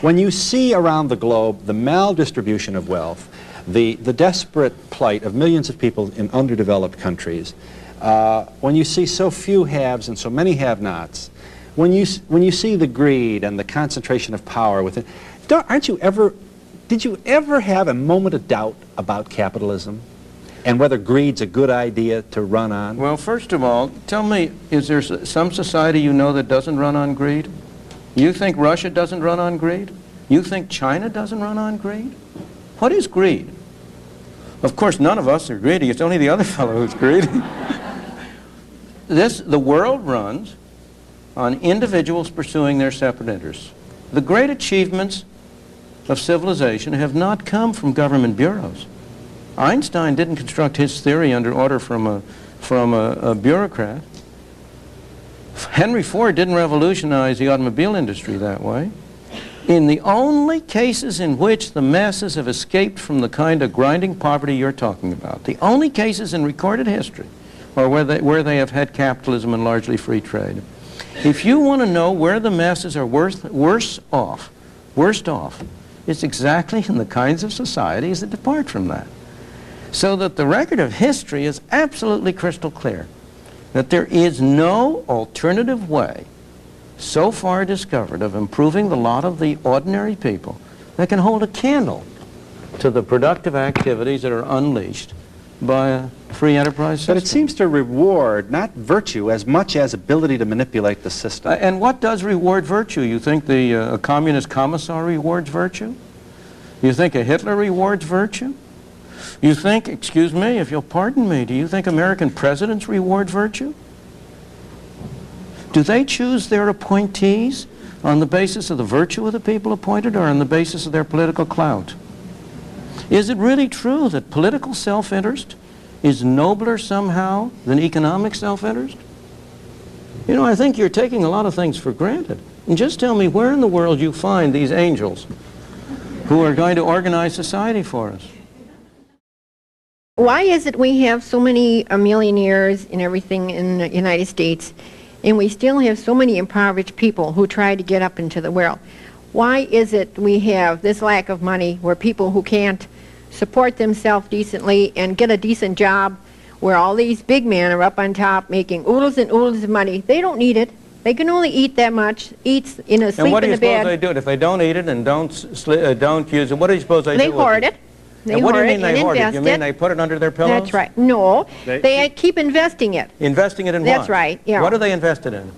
When you see around the globe the maldistribution of wealth, the desperate plight of millions of people in underdeveloped countries, when you see so few haves and so many have-nots, when you see the greed and the concentration of power within, did you ever have a moment of doubt about capitalism and whether greed's a good idea to run on? Well, first of all, tell me, is there some society you know that doesn't run on greed? You think Russia doesn't run on greed? You think China doesn't run on greed? What is greed? Of course, none of us are greedy. It's only the other fellow who's greedy. The world runs on individuals pursuing their separate interests. The great achievements of civilization have not come from government bureaus. Einstein didn't construct his theory under order from a bureaucrat. Henry Ford didn't revolutionize the automobile industry that way. In the only cases in which the masses have escaped from the kind of grinding poverty you're talking about, the only cases in recorded history are where they have had capitalism and largely free trade. If you want to know where the masses are worst off, it's exactly in the kinds of societies that depart from that. So that the record of history is absolutely crystal clear that there is no alternative way so far discovered of improving the lot of the ordinary people that can hold a candle to the productive activities that are unleashed by a free enterprise system. But it seems to reward not virtue as much as ability to manipulate the system. And what does reward virtue? You think a communist commissar rewards virtue? You think a Hitler rewards virtue? You think, excuse me, if you'll pardon me, do you think American presidents reward virtue? Do they choose their appointees on the basis of the virtue of the people appointed or on the basis of their political clout? Is it really true that political self-interest is nobler somehow than economic self-interest? You know, I think you're taking a lot of things for granted. And just tell me where in the world you find these angels who are going to organize society for us. Why is it we have so many millionaires and everything in the United States, and we still have so many impoverished people who try to get up into the world? Why is it we have this lack of money where people who can't support themselves decently and get a decent job, where all these big men are up on top making oodles and oodles of money? They don't need it. They can only eat that much, sleep in the bed. And what do you suppose they do? If they don't eat it and don't use it, what do you suppose they do? They hoard it. And what do you mean they hoard it? You mean they put it under their pillows? That's right. No, they keep investing it. Investing it in what? That's right, yeah. What do they invest it in?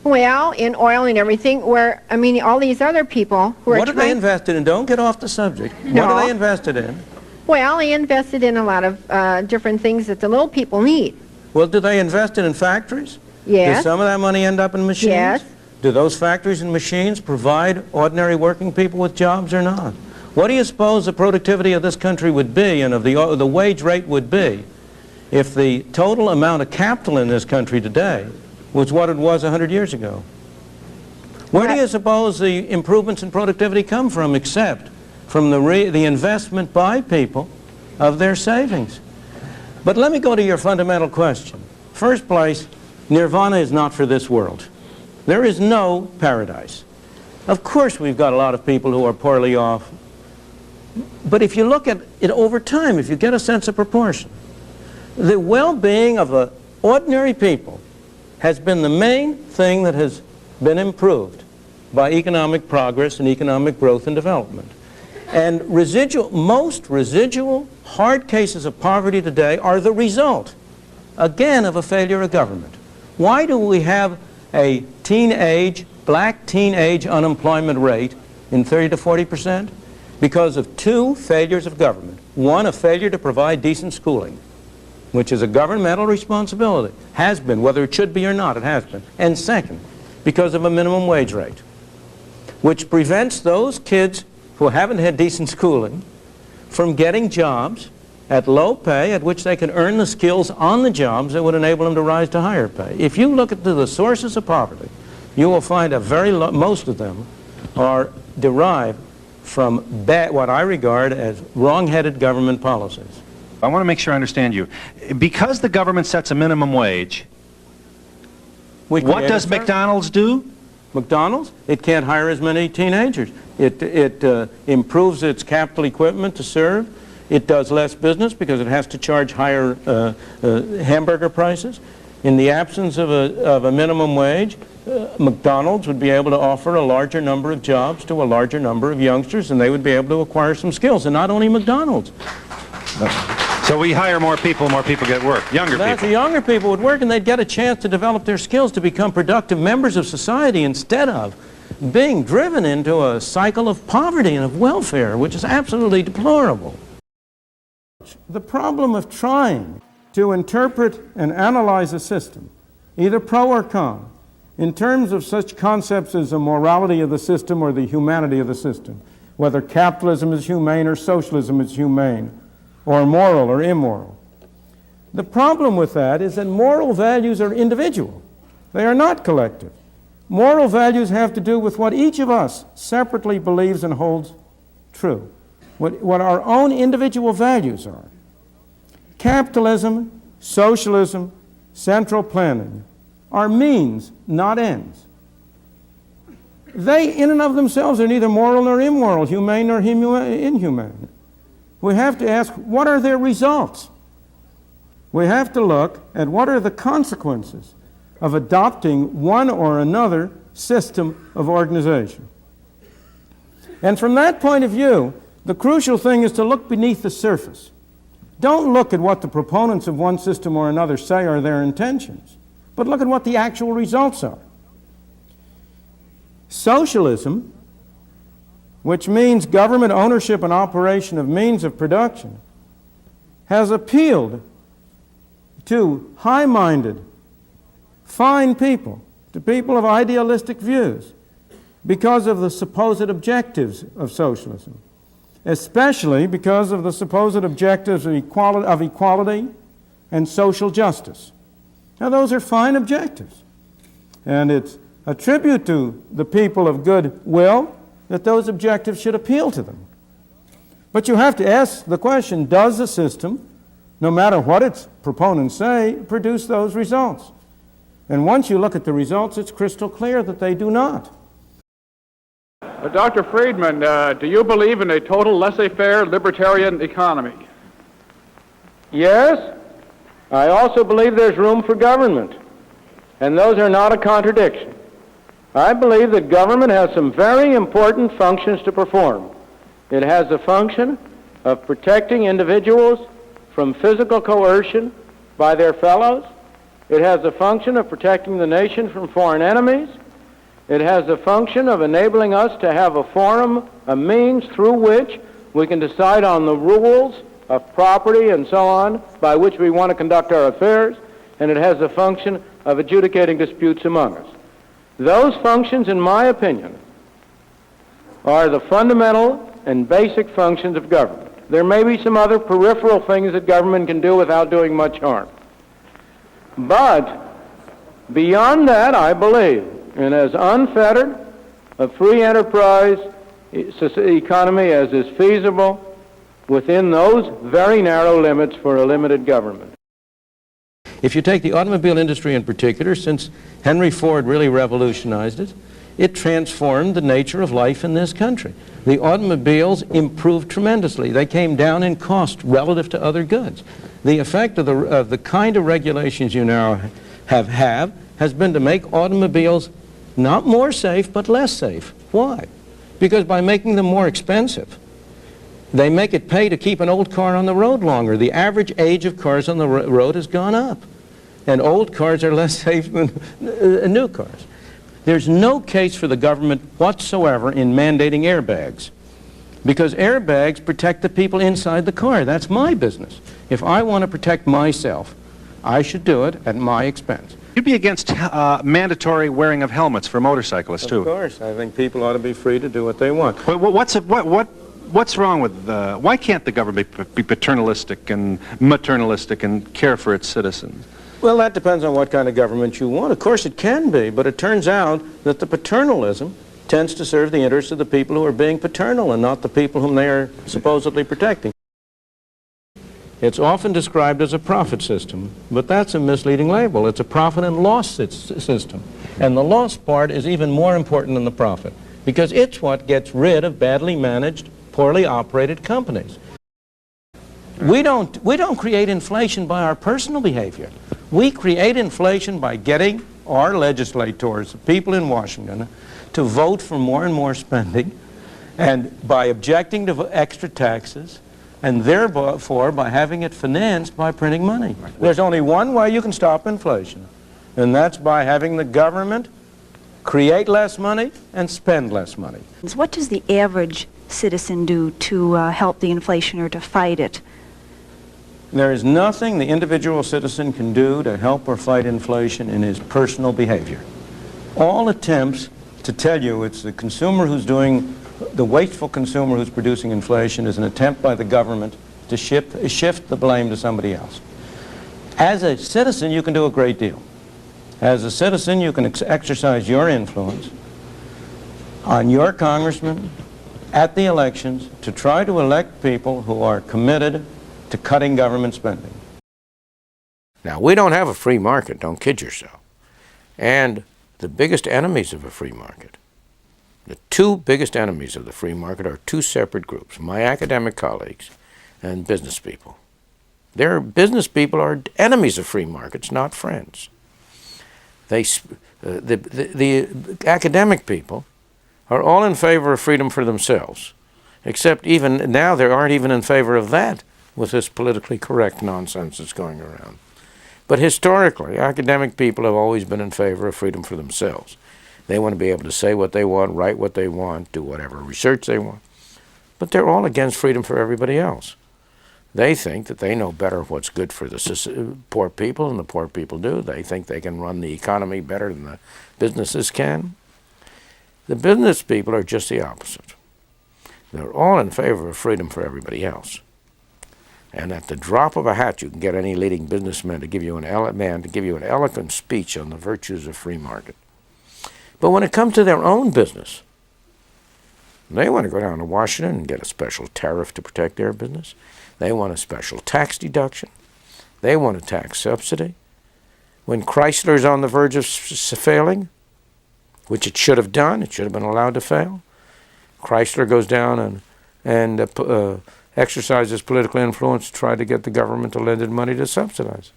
Well, in oil and everything, where, I mean, all these other people who are What do they invest it in? Don't get off the subject. No. What do they invest it in? Well, they invested in a lot of different things that the little people need. Well, do they invest it in factories? Yes. Does some of that money end up in machines? Yes. Do those factories and machines provide ordinary working people with jobs or not? What do you suppose the productivity of this country would be and of the wage rate would be if the total amount of capital in this country today was what it was 100 years ago? Where do you suppose the improvements in productivity come from except from the investment by people of their savings? But let me go to your fundamental question. First place, nirvana is not for this world. There is no paradise. Of course we've got a lot of people who are poorly off. But if you look at it over time, if you get a sense of proportion, the well-being of the ordinary people has been the main thing that has been improved by economic progress and economic growth and development. And most residual hard cases of poverty today are the result, again, of a failure of government. Why do we have a black teenage unemployment rate in 30 to 40%? Because of two failures of government. One, a failure to provide decent schooling, which is a governmental responsibility. Has been, whether it should be or not, it has been. And second, because of a minimum wage rate, which prevents those kids who haven't had decent schooling from getting jobs at low pay at which they can earn the skills on the jobs that would enable them to rise to higher pay. If you look at the sources of poverty, you will find most of them are derived from what I regard as wrong-headed government policies. I want to make sure I understand you. Because the government sets a minimum wage, what does McDonald's do? McDonald's, it can't hire as many teenagers. It improves its capital equipment to serve. It does less business because it has to charge higher hamburger prices. In the absence of a minimum wage, McDonald's would be able to offer a larger number of jobs to a larger number of youngsters, and they would be able to acquire some skills. And not only McDonald's. So we hire more people get work. Younger people. The younger people would work, and they'd get a chance to develop their skills to become productive members of society instead of being driven into a cycle of poverty and of welfare, which is absolutely deplorable. The problem of trying to interpret and analyze a system, either pro or con, in terms of such concepts as the morality of the system or the humanity of the system, whether capitalism is humane or socialism is humane, or moral or immoral. The problem with that is that moral values are individual. They are not collective. Moral values have to do with what each of us separately believes and holds true, what our own individual values are. Capitalism, socialism, central planning are means, not ends. They, in and of themselves, are neither moral nor immoral, humane nor inhumane. We have to ask, what are their results? We have to look at what are the consequences of adopting one or another system of organization. And from that point of view, the crucial thing is to look beneath the surface. Don't look at what the proponents of one system or another say are their intentions, but look at what the actual results are. Socialism, which means government ownership and operation of means of production, has appealed to high-minded, fine people, to people of idealistic views, because of the supposed objectives of socialism, especially because of the supposed objectives of equality and social justice. Now, those are fine objectives, and it's a tribute to the people of good will that those objectives should appeal to them. But you have to ask the question, does the system, no matter what its proponents say, produce those results? And once you look at the results, it's crystal clear that they do not. Dr. Friedman, do you believe in a total laissez-faire libertarian economy? Yes. I also believe there's room for government, and those are not a contradiction. I believe that government has some very important functions to perform. It has the function of protecting individuals from physical coercion by their fellows. It has the function of protecting the nation from foreign enemies. It has the function of enabling us to have a forum, a means through which we can decide on the rules of property and so on by which we want to conduct our affairs. And it has the function of adjudicating disputes among us. Those functions, in my opinion, are the fundamental and basic functions of government. There may be some other peripheral things that government can do without doing much harm. But beyond that, I believe in as unfettered a free enterprise economy as is feasible within those very narrow limits for a limited government. If you take the automobile industry in particular, since Henry Ford really revolutionized it, it transformed the nature of life in this country. The automobiles improved tremendously. They came down in cost relative to other goods. The effect of the kind of regulations you now have has been to make automobiles not more safe, but less safe. Why? Because by making them more expensive, they make it pay to keep an old car on the road longer. The average age of cars on the road has gone up, and old cars are less safe than new cars. There's no case for the government whatsoever in mandating airbags, because airbags protect the people inside the car. That's my business. If I want to protect myself, I should do it at my expense. You'd be against mandatory wearing of helmets for motorcyclists, too. Of course. I think people ought to be free to do what they want. What's wrong with why can't the government be paternalistic and maternalistic and care for its citizens? Well, that depends on what kind of government you want. Of course it can be, but it turns out that the paternalism tends to serve the interests of the people who are being paternal and not the people whom they are supposedly protecting. It's often described as a profit system, but that's a misleading label. It's a profit and loss system. And the loss part is even more important than the profit, because it's what gets rid of badly managed, poorly operated companies. We don't create inflation by our personal behavior. We create inflation by getting our legislators, the people in Washington, to vote for more and more spending, and by objecting to extra taxes, and therefore by having it financed by printing money. There's only one way you can stop inflation, and that's by having the government create less money and spend less money. What does the average citizen do to help the inflation or to fight it? There is nothing the individual citizen can do to help or fight inflation in his personal behavior. All attempts to tell you it's the consumer who's doing, the wasteful consumer who's producing inflation, is an attempt by the government to shift the blame to somebody else. As a citizen, you can do a great deal. As a citizen, you can exercise your influence on your congressman at the elections to try to elect people who are committed to cutting government spending. Now, we don't have a free market, don't kid yourself. And the biggest enemies of a free market, the two biggest enemies of the free market, are two separate groups: my academic colleagues and business people. Business people are enemies of free markets, not friends. The academic people are all in favor of freedom for themselves, except even now they aren't even in favor of that with this politically correct nonsense that's going around. But historically, academic people have always been in favor of freedom for themselves. They want to be able to say what they want, write what they want, do whatever research they want. But they're all against freedom for everybody else. They think that they know better what's good for the poor people than the poor people do. They think they can run the economy better than the businesses can. The business people are just the opposite. They're all in favor of freedom for everybody else. And at the drop of a hat, you can get any leading businessman to give you an eloquent speech on the virtues of free market. But when it comes to their own business, they want to go down to Washington and get a special tariff to protect their business. They want a special tax deduction. They want a tax subsidy. When Chrysler's on the verge of failing, which it should have done, it should have been allowed to fail, Chrysler goes down and exercises political influence to try to get the government to lend it money to subsidize.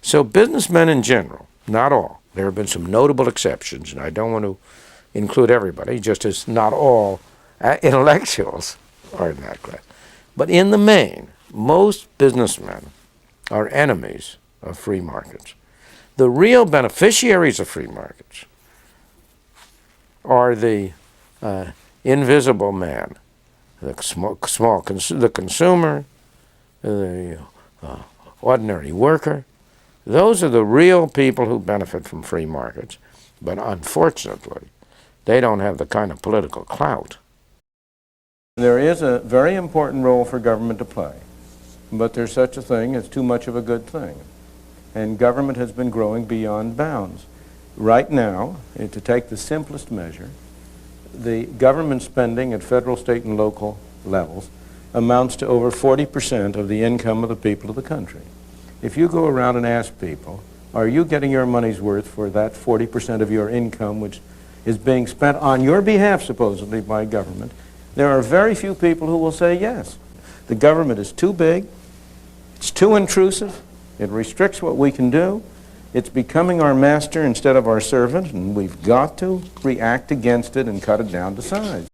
So businessmen in general, not all, there have been some notable exceptions, and I don't want to include everybody, just as not all intellectuals are in that class. But in the main, most businessmen are enemies of free markets. The real beneficiaries of free markets are the invisible man, the the consumer, the ordinary worker. Those are the real people who benefit from free markets. But unfortunately, they don't have the kind of political clout. There is a very important role for government to play, but there's such a thing as too much of a good thing. And government has been growing beyond bounds. Right now, to take the simplest measure, the government spending at federal, state, and local levels amounts to over 40% of the income of the people of the country. If you go around and ask people, are you getting your money's worth for that 40% of your income which is being spent on your behalf, supposedly, by government, there are very few people who will say yes. The government is too big, it's too intrusive, it restricts what we can do, it's becoming our master instead of our servant, and we've got to react against it and cut it down to size.